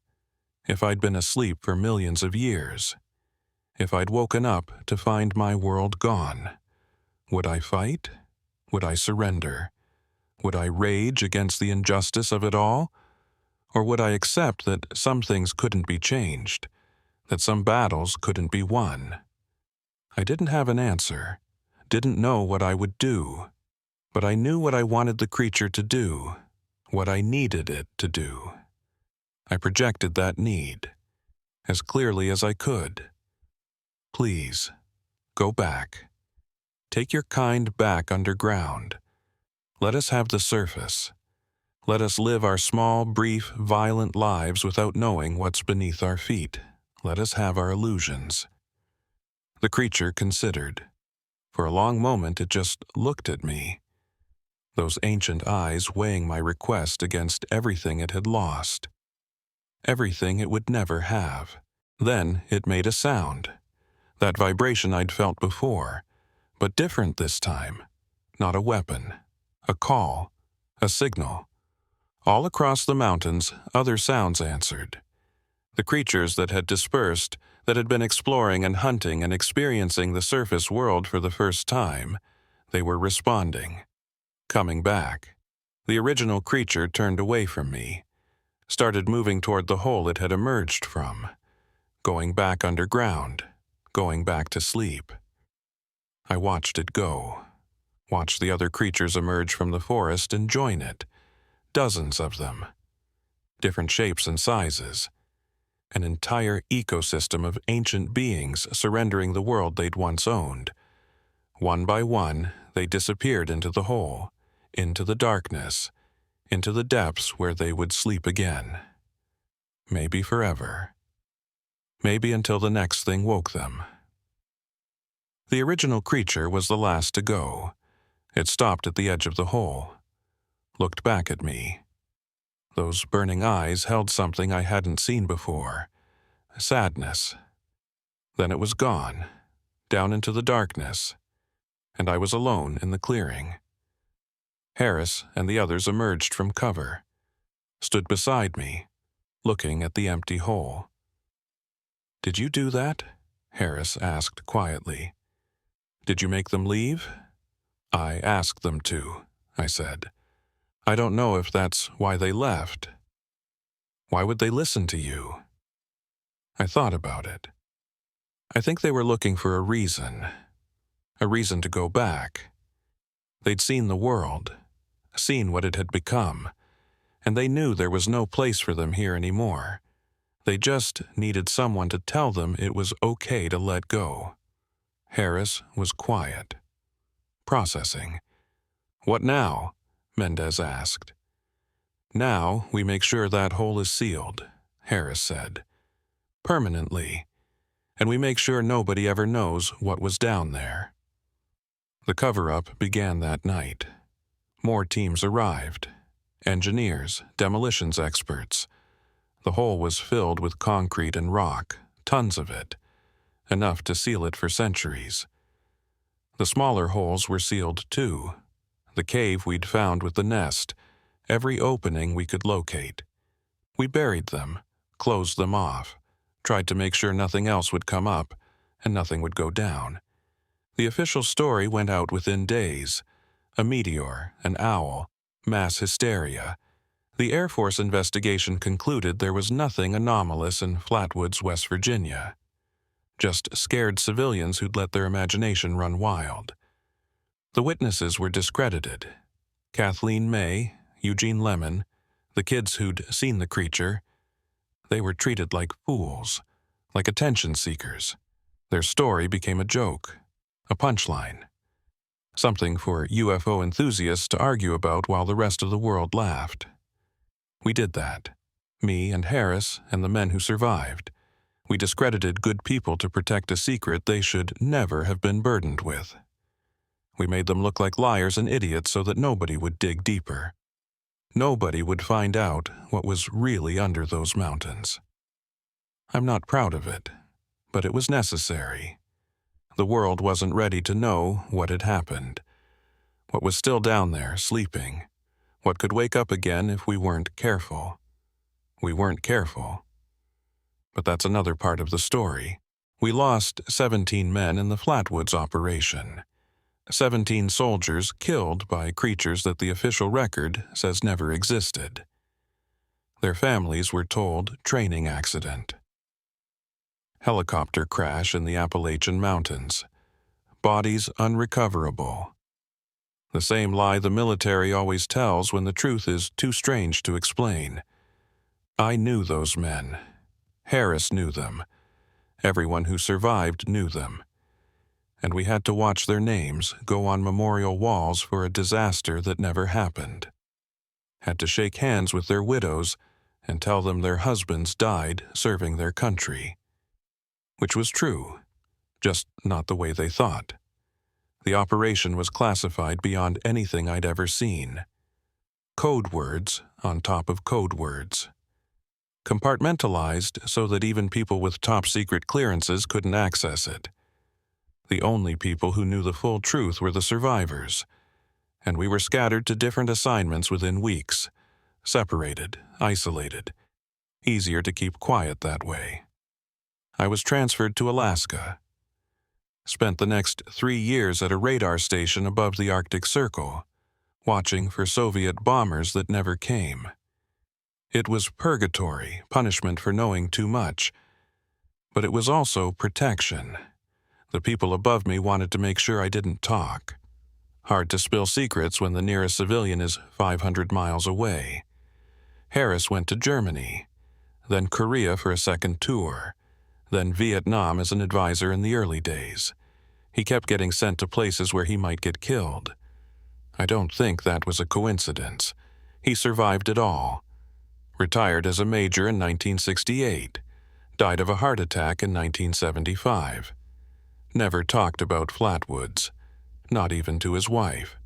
if I'd been asleep for millions of years, if I'd woken up to find my world gone. Would I fight? Would I surrender? Would I rage against the injustice of it all? Or would I accept that some things couldn't be changed, that some battles couldn't be won? I didn't have an answer, didn't know what I would do, but I knew what I wanted the creature to do, what I needed it to do. I projected that need, as clearly as I could. Please, go back. Take your kind back underground. Let us have the surface. Let us live our small, brief, violent lives without knowing what's beneath our feet. Let us have our illusions. The creature considered. For a long moment it just looked at me, those ancient eyes weighing my request against everything it had lost, everything it would never have. Then it made a sound, that vibration I'd felt before, but different this time. Not a weapon, a call, a signal. All across the mountains, other sounds answered. The creatures that had dispersed, that had been exploring and hunting and experiencing the surface world for the first time, they were responding, coming back. The original creature turned away from me, started moving toward the hole it had emerged from, going back underground, going back to sleep. I watched it go, watched the other creatures emerge from the forest and join it, dozens of them, different shapes and sizes, an entire ecosystem of ancient beings surrendering the world they'd once owned. One by one, they disappeared into the hole, into the darkness, into the depths where they would sleep again. Maybe forever. Maybe until the next thing woke them. The original creature was the last to go. It stopped at the edge of the hole, looked back at me. Those burning eyes held something I hadn't seen before, sadness. Then it was gone, down into the darkness, and I was alone in the clearing. Harris and the others emerged from cover, stood beside me, looking at the empty hole. "Did you do that?" Harris asked quietly. "Did you make them leave?" "I asked them to," I said. "I don't know if that's why they left. Why would they listen to you?" I thought about it. I think they were looking for a reason to go back. They'd seen the world, seen what it had become, and they knew there was no place for them here anymore. They just needed someone to tell them it was okay to let go. Harris was quiet, processing. "What now?" Mendez asked. "Now we make sure that hole is sealed," Harris said. "Permanently. And we make sure nobody ever knows what was down there." The cover-up began that night. More teams arrived. Engineers, demolitions experts. The hole was filled with concrete and rock, tons of it, enough to seal it for centuries. The smaller holes were sealed too. The cave we'd found with the nest, every opening we could locate. We buried them, closed them off, tried to make sure nothing else would come up and nothing would go down. The official story went out within days. A meteor, an owl, mass hysteria. The Air Force investigation concluded there was nothing anomalous in Flatwoods, West Virginia. Just scared civilians who'd let their imagination run wild. The witnesses were discredited. Kathleen May, Eugene Lemon, the kids who'd seen the creature, They were treated like fools, like attention seekers. Their story became a joke, a punchline, something for UFO enthusiasts to argue about while the rest of the world laughed. We did that. Me and Harris and the men who survived. We discredited good people to protect a secret they should never have been burdened with. We made them look like liars and idiots so that nobody would dig deeper. Nobody would find out what was really under those mountains. I'm not proud of it, but it was necessary. The world wasn't ready to know what had happened, what was still down there, sleeping, what could wake up again if we weren't careful. We weren't careful. But that's another part of the story. We lost 17 men in the Flatwoods operation. 17 soldiers killed by creatures that the official record says never existed. Their families were told training accident. Helicopter crash in the Appalachian Mountains. Bodies unrecoverable. The same lie the military always tells when the truth is too strange to explain. I knew those men. Harris knew them. Everyone who survived knew them. And we had to watch their names go on memorial walls for a disaster that never happened. Had to shake hands with their widows and tell them their husbands died serving their country. Which was true, just not the way they thought. The operation was classified beyond anything I'd ever seen. Code words on top of code words. Compartmentalized so that even people with top-secret clearances couldn't access it. The only people who knew the full truth were the survivors, and we were scattered to different assignments within weeks, separated, isolated. Easier to keep quiet that way. I was transferred to Alaska. Spent the next 3 years at a radar station above the Arctic Circle, watching for Soviet bombers that never came. It was purgatory, punishment for knowing too much, but it was also protection. The people above me wanted to make sure I didn't talk. Hard to spill secrets when the nearest civilian is 500 miles away. Harris went to Germany, then Korea for a second tour, then Vietnam as an advisor in the early days. He kept getting sent to places where he might get killed. I don't think that was a coincidence. He survived it all. Retired as a major in 1968. Died of a heart attack in 1975. Never talked about Flatwoods, not even to his wife.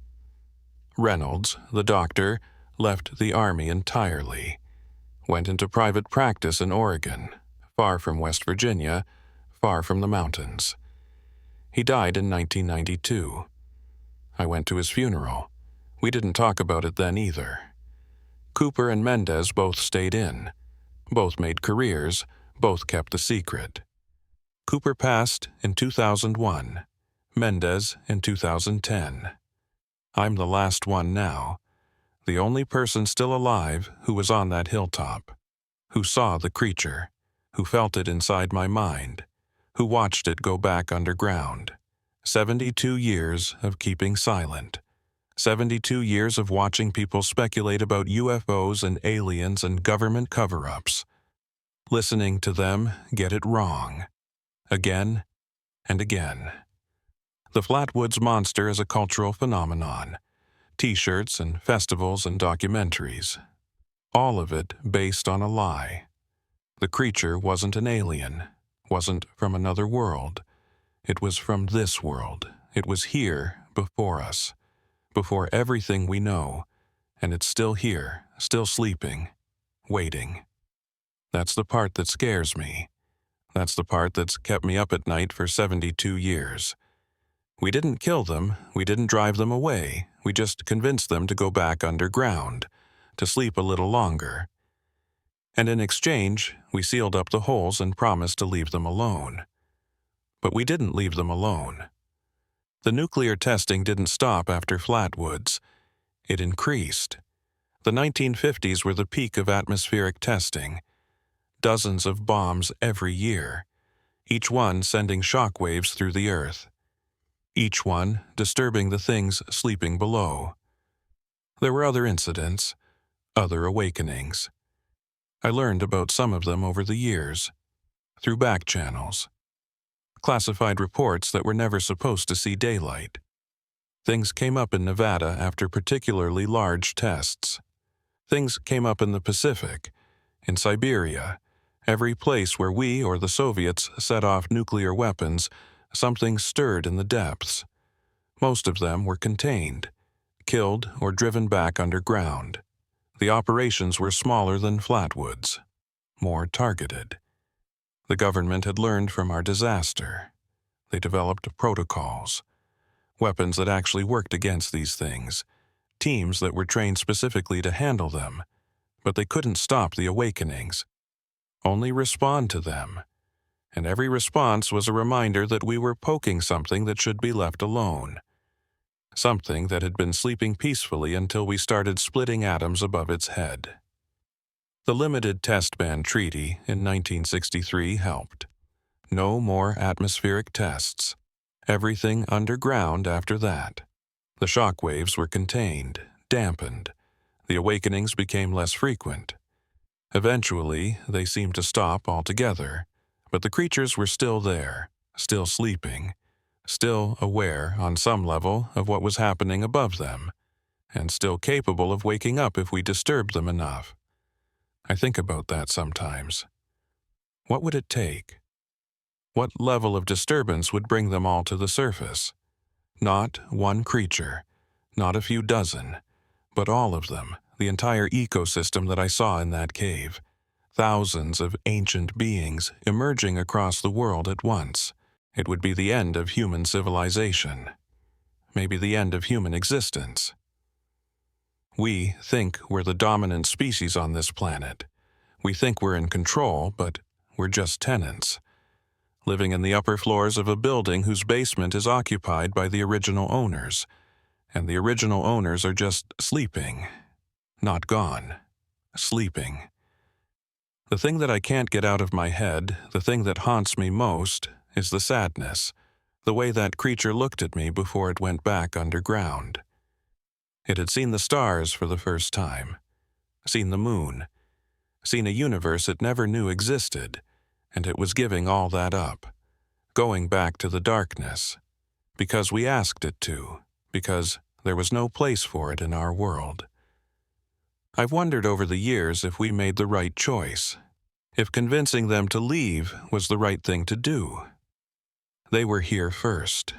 Reynolds, the doctor, left the Army entirely. Went into private practice in Oregon, far from West Virginia, far from the mountains. He died in 1992. I went to his funeral. We didn't talk about it then either. Cooper and Mendez both stayed in. Both made careers, both kept the secret. Cooper passed in 2001, Mendez in 2010. I'm the last one now, the only person still alive who was on that hilltop, who saw the creature, who felt it inside my mind, who watched it go back underground. 72 years of keeping silent. 72 years of watching people speculate about UFOs and aliens and government cover-ups. Listening to them get it wrong. Again and again. The Flatwoods Monster is a cultural phenomenon. T-shirts and festivals and documentaries. All of it based on a lie. The creature wasn't an alien, wasn't from another world. It was from this world. It was here before us, before everything we know, and it's still here, still sleeping, waiting. That's the part that scares me. That's the part that's kept me up at night for 72 years. We didn't kill them, we didn't drive them away, we just convinced them to go back underground, to sleep a little longer. And in exchange, we sealed up the holes and promised to leave them alone. But we didn't leave them alone. The nuclear testing didn't stop after Flatwoods. It increased. The 1950s were the peak of atmospheric testing. Dozens of bombs every year, each one sending shock waves through the earth, each one disturbing the things sleeping below. There were other incidents, other awakenings. I learned about some of them over the years, through back channels, classified reports that were never supposed to see daylight. Things came up in Nevada after particularly large tests. Things came up in the Pacific, in Siberia, every place where we or the Soviets set off nuclear weapons. Something stirred in the depths. Most of them were contained, killed or driven back underground. The operations were smaller than Flatwoods, more targeted. The government had learned from our disaster. They developed protocols, weapons that actually worked against these things, teams that were trained specifically to handle them, but they couldn't stop the awakenings, only respond to them. And every response was a reminder that we were poking something that should be left alone, something that had been sleeping peacefully until we started splitting atoms above its head. The Limited Test Ban Treaty in 1963 helped. No more atmospheric tests. Everything underground after that. The shock waves were contained, dampened. The awakenings became less frequent. Eventually, they seemed to stop altogether, but the creatures were still there, still sleeping, still aware on some level of what was happening above them, and still capable of waking up if we disturbed them enough. I think about that sometimes. What would it take? What level of disturbance would bring them all to the surface? Not one creature, not a few dozen, but all of them, the entire ecosystem that I saw in that cave. Thousands of ancient beings emerging across the world at once. It would be the end of human civilization. Maybe the end of human existence. We think we're the dominant species on this planet. We think we're in control, but we're just tenants, living in the upper floors of a building whose basement is occupied by the original owners, and the original owners are just sleeping. Not gone. Sleeping. The thing that I can't get out of my head, the thing that haunts me most, is the sadness, the way that creature looked at me before it went back underground. It had seen the stars for the first time, seen the moon, seen a universe it never knew existed, and it was giving all that up, going back to the darkness, because we asked it to, because there was no place for it in our world. I've wondered over the years if we made the right choice, if convincing them to leave was the right thing to do. They were here first.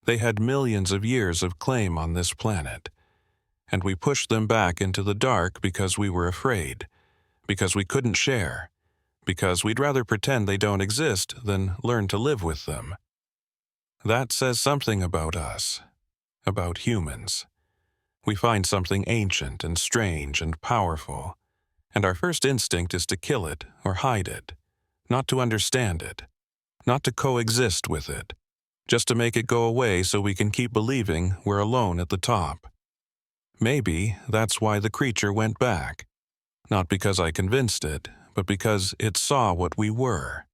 They had millions of years of claim on this planet, and we pushed them back into the dark because we were afraid, because we couldn't share, because we'd rather pretend they don't exist than learn to live with them. That says something about us, about humans. We find something ancient and strange and powerful, and our first instinct is to kill it or hide it, not to understand it, not to coexist with it, just to make it go away so we can keep believing we're alone at the top. Maybe that's why the creature went back, not because I convinced it, but because it saw what we were,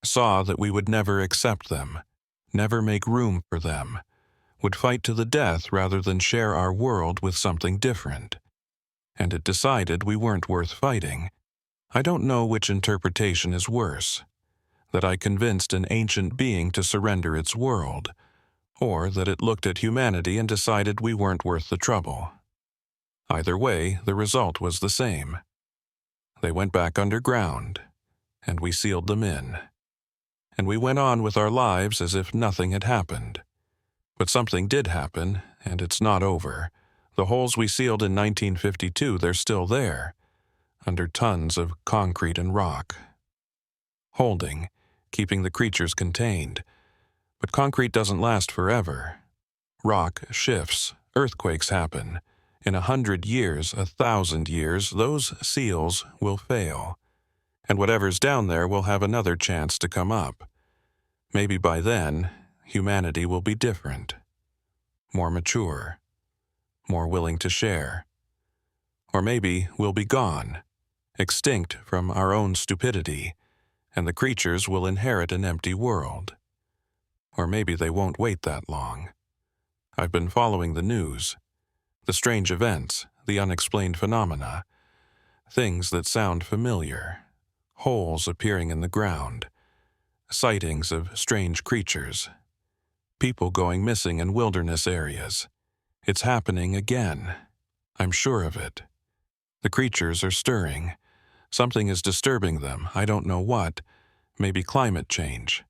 saw that we would never accept them, never make room for them, would fight to the death rather than share our world with something different. And it decided we weren't worth fighting. I don't know which interpretation is worse, that I convinced an ancient being to surrender its world, or that it looked at humanity and decided we weren't worth the trouble. Either way, the result was the same. They went back underground, and we sealed them in. And we went on with our lives as if nothing had happened. But something did happen, and it's not over. The holes we sealed in 1952, they're still there, under tons of concrete and rock. Holding, keeping the creatures contained. But concrete doesn't last forever. Rock shifts, earthquakes happen. In 100 years, 1,000 years, those seals will fail. And whatever's down there will have another chance to come up. Maybe by then, humanity will be different. More mature. More willing to share. Or maybe we'll be gone, extinct from our own stupidity, and the creatures will inherit an empty world. Or maybe they won't wait that long. I've been following the news. The strange events, the unexplained phenomena. Things that sound familiar. Holes appearing in the ground. Sightings of strange creatures. People going missing in wilderness areas. It's happening again. I'm sure of it. The creatures are stirring. Something is disturbing them, I don't know what. Maybe climate change.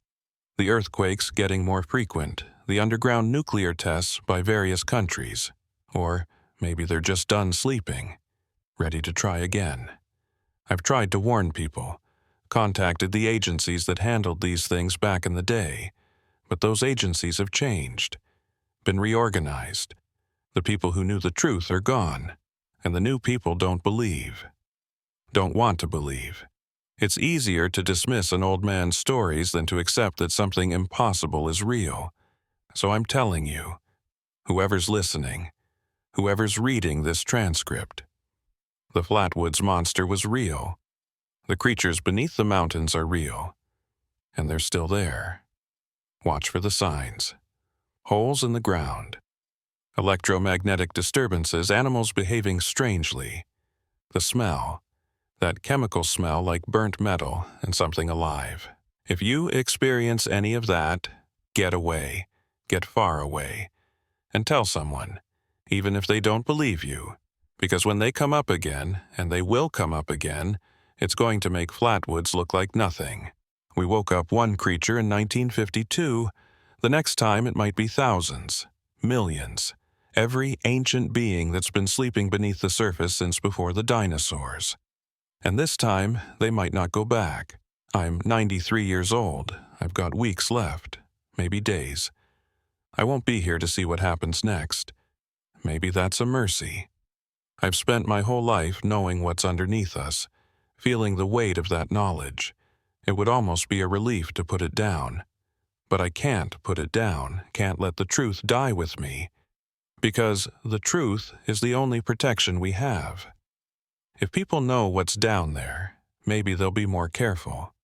The earthquakes getting more frequent. The underground nuclear tests by various countries. Or maybe they're just done sleeping, ready to try again. I've tried to warn people, contacted the agencies that handled these things back in the day, but those agencies have changed, been reorganized. The people who knew the truth are gone, and the new people don't believe, don't want to believe. It's easier to dismiss an old man's stories than to accept that something impossible is real. So I'm telling you, whoever's listening, whoever's reading this transcript, the Flatwoods Monster was real. The creatures beneath the mountains are real, and they're still there. Watch for the signs. Holes in the ground. Electromagnetic disturbances, animals behaving strangely. The smell. That chemical smell like burnt metal and something alive. If you experience any of that, get away. Get far away. And tell someone, even if they don't believe you. Because when they come up again, and they will come up again, it's going to make Flatwoods look like nothing. We woke up one creature in 1952. The next time it might be thousands, millions. Every ancient being that's been sleeping beneath the surface since before the dinosaurs. And this time, they might not go back. I'm 93 years old. I've got weeks left, maybe days. I won't be here to see what happens next. Maybe that's a mercy. I've spent my whole life knowing what's underneath us, feeling the weight of that knowledge. It would almost be a relief to put it down. But I can't put it down, can't let the truth die with me. Because the truth is the only protection we have. If people know what's down there, maybe they'll be more careful.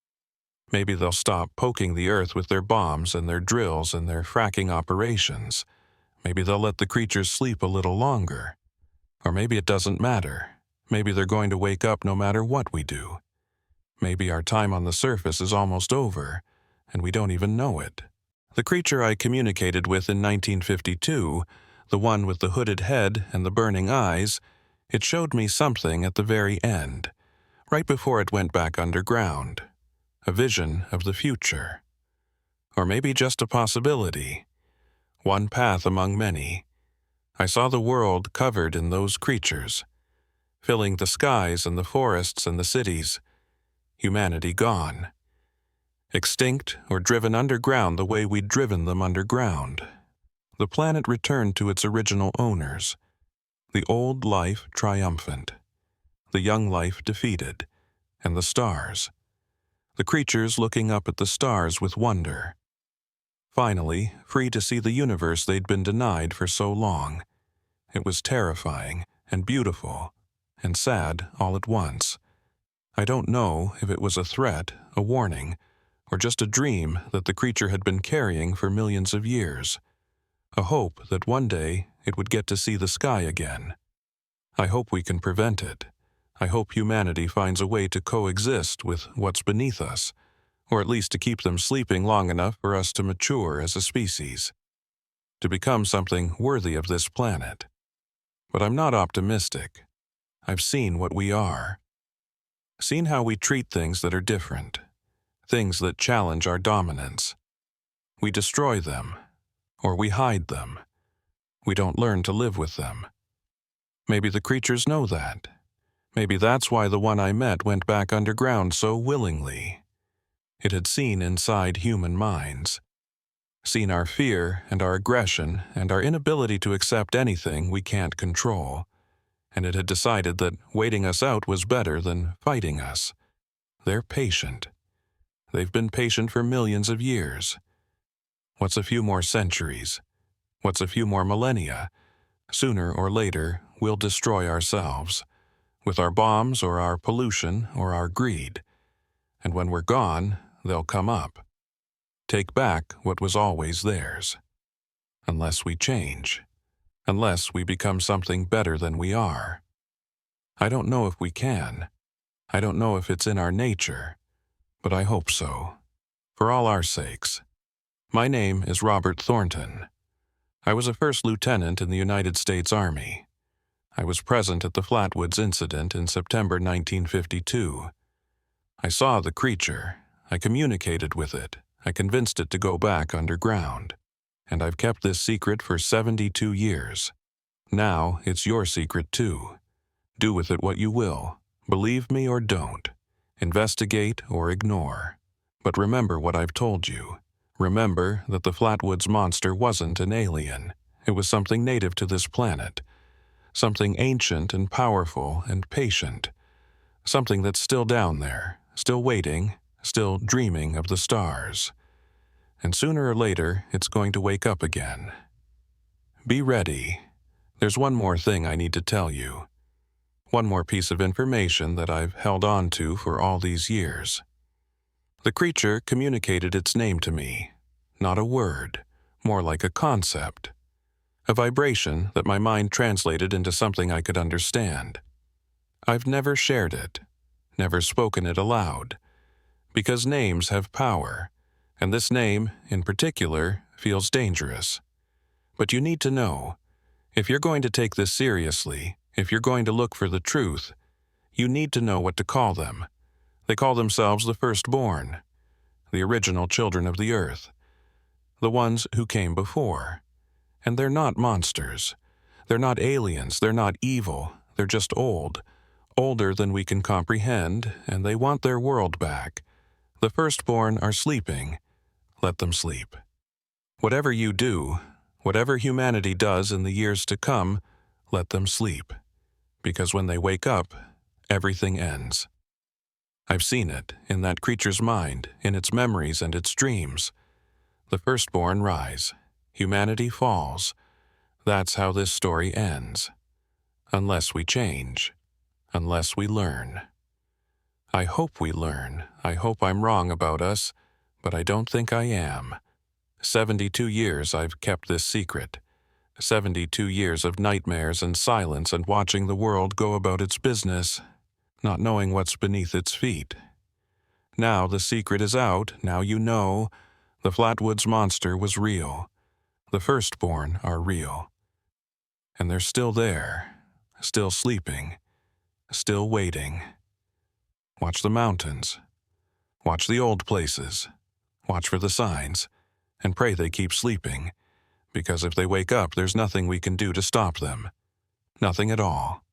Maybe they'll stop poking the earth with their bombs and their drills and their fracking operations. Maybe they'll let the creatures sleep a little longer. Or maybe it doesn't matter. Maybe they're going to wake up no matter what we do. Maybe our time on the surface is almost over, and we don't even know it. The creature I communicated with in 1952, the one with the hooded head and the burning eyes, it showed me something at the very end, right before it went back underground. A vision of the future. Or maybe just a possibility. One path among many. I saw the world covered in those creatures, filling the skies and the forests and the cities. Humanity gone. Extinct or driven underground the way we'd driven them underground. The planet returned to its original owners. The old life triumphant. The young life defeated. And the stars. The creatures looking up at the stars with wonder. Finally, free to see the universe they'd been denied for so long. It was terrifying and beautiful and sad all at once. I don't know if it was a threat, a warning, or just a dream that the creature had been carrying for millions of years. A hope that one day it would get to see the sky again. I hope we can prevent it. I hope humanity finds a way to coexist with what's beneath us, or at least to keep them sleeping long enough for us to mature as a species, to become something worthy of this planet. But I'm not optimistic. I've seen what we are. Seen how we treat things that are different, things that challenge our dominance. We destroy them, or we hide them. We don't learn to live with them. Maybe the creatures know that. Maybe that's why the one I met went back underground so willingly. It had seen inside human minds, seen our fear and our aggression and our inability to accept anything we can't control, and it had decided that waiting us out was better than fighting us. They're patient. They've been patient for millions of years. What's a few more centuries? What's a few more millennia? Sooner or later, we'll destroy ourselves, with our bombs or our pollution or our greed. And when we're gone, they'll come up. Take back what was always theirs. Unless we change. Unless we become something better than we are. I don't know if we can. I don't know if it's in our nature, but I hope so. For all our sakes. My name is Robert Thornton. I was a first lieutenant in the United States Army. I was present at the Flatwoods incident in September 1952. I saw the creature. I communicated with it. I convinced it to go back underground. And I've kept this secret for 72 years. Now it's your secret too. Do with it what you will. Believe me or don't. Investigate or ignore. But remember what I've told you. Remember that the Flatwoods Monster wasn't an alien. It was something native to this planet. Something ancient and powerful and patient. Something that's still down there, still waiting, still dreaming of the stars. And sooner or later, it's going to wake up again. Be ready. There's one more thing I need to tell you. One more piece of information that I've held on to for all these years. The creature communicated its name to me. Not a word, more like a concept. A vibration that my mind translated into something I could understand. I've never shared it, never spoken it aloud, because names have power, and this name, in particular, feels dangerous. But you need to know, if you're going to take this seriously, if you're going to look for the truth, you need to know what to call them. They call themselves the firstborn, the original children of the earth, the ones who came before. And they're not monsters. They're not aliens. They're not evil. They're just old, older than we can comprehend, and they want their world back. The firstborn are sleeping. Let them sleep. Whatever you do, whatever humanity does in the years to come, let them sleep. Because when they wake up, everything ends. I've seen it in that creature's mind, in its memories and its dreams. The firstborn rise. Humanity falls. That's how this story ends. Unless we change. Unless we learn. I hope we learn. I hope I'm wrong about us, but I don't think I am. 72 years I've kept this secret. 72 years of nightmares and silence and watching the world go about its business, not knowing what's beneath its feet. Now the secret is out, now you know. The Flatwoods Monster was real. The firstborn are real. And they're still there, still sleeping, still waiting. Watch the mountains. Watch the old places. Watch for the signs, and pray they keep sleeping, because if they wake up, there's nothing we can do to stop them. Nothing at all.